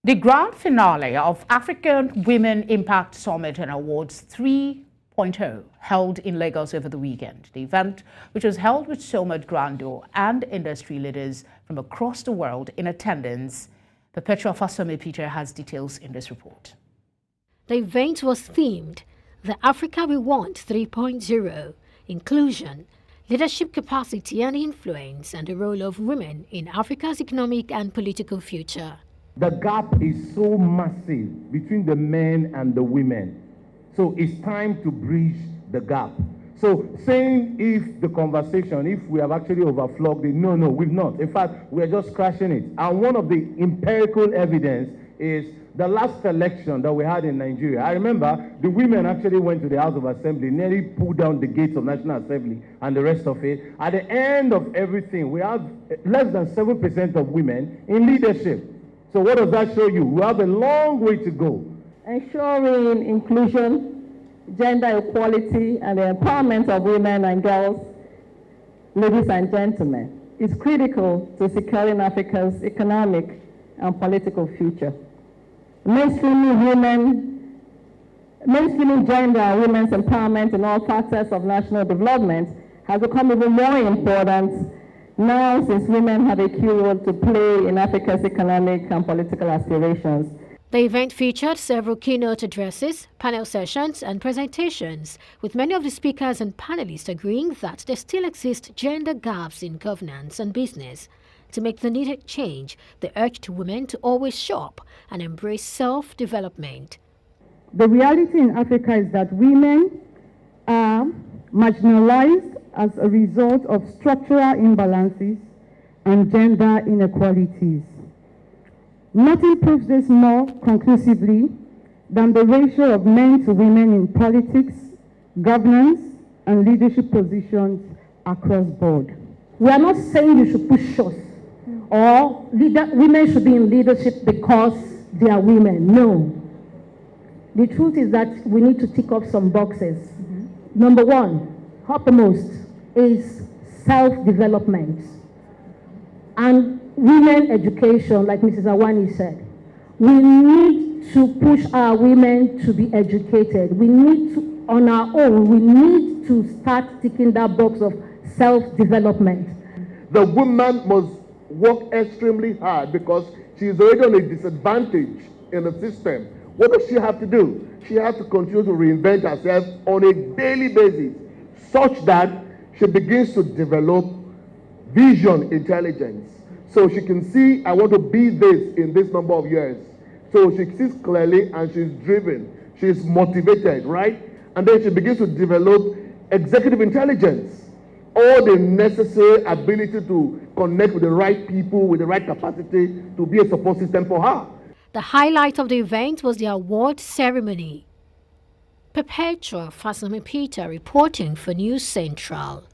The grand finale of African Women Impact Summit and Awards 3.0 held in Lagos over the weekend. The event, which was held with so much grandeur and industry leaders from across the world in attendance. Perpetua Fasanmi-Peter has details in this report. The event was themed The Africa We Want 3.0, Inclusion, Leadership Capacity and Influence, and the Role of Women in Africa's Economic and Political Future. The gap is so massive between the men and the women. So it's time to bridge the gap. So saying if the conversation, if we have actually overflogged it, no, we've not. In fact, we're just crashing it. And one of the empirical evidence is the last election that we had in Nigeria. I remember the women actually went to the House of Assembly, nearly pulled down the gates of National Assembly and the rest of it. At the end of everything, we have less than 7% of women in leadership. So what does that show you? We have a long way to go. Ensuring inclusion, gender equality, and the empowerment of women and girls, ladies and gentlemen, is critical to securing Africa's economic and political future. Mainstreaming gender and women's empowerment in all facets of national development has become even more important now, since women have a key role to play in Africa's economic and political aspirations. The event featured several keynote addresses, panel sessions, and presentations, with many of the speakers and panelists agreeing that there still exist gender gaps in governance and business. To make the needed change, they urged women to always shop and embrace self-development. The reality in Africa is that women are marginalized as a result of structural imbalances and gender inequalities. Nothing proves this more conclusively than the ratio of men to women in politics, governance, and leadership positions across board. We are not saying you should push us or women should be in leadership because they are women. No. The truth is that we need to tick off some boxes. Number one, uppermost, is self-development and women education, like Mrs. Awani said. We need to push our women to be educated. We need to, on our own, we need to start ticking that box of self-development. The woman must work extremely hard because she is already on a disadvantage in the system. What does she have to do? She has to continue to reinvent herself on a daily basis, such that she begins to develop vision intelligence. So she can see, I want to be this in this number of years. So she sees clearly and she's driven. She's motivated, right? And then she begins to develop executive intelligence, all the necessary ability to connect with the right people, with the right capacity to be a support system for her. The highlight of the event was the award ceremony. Perpetua Fasanmi-Peter reporting for News Central.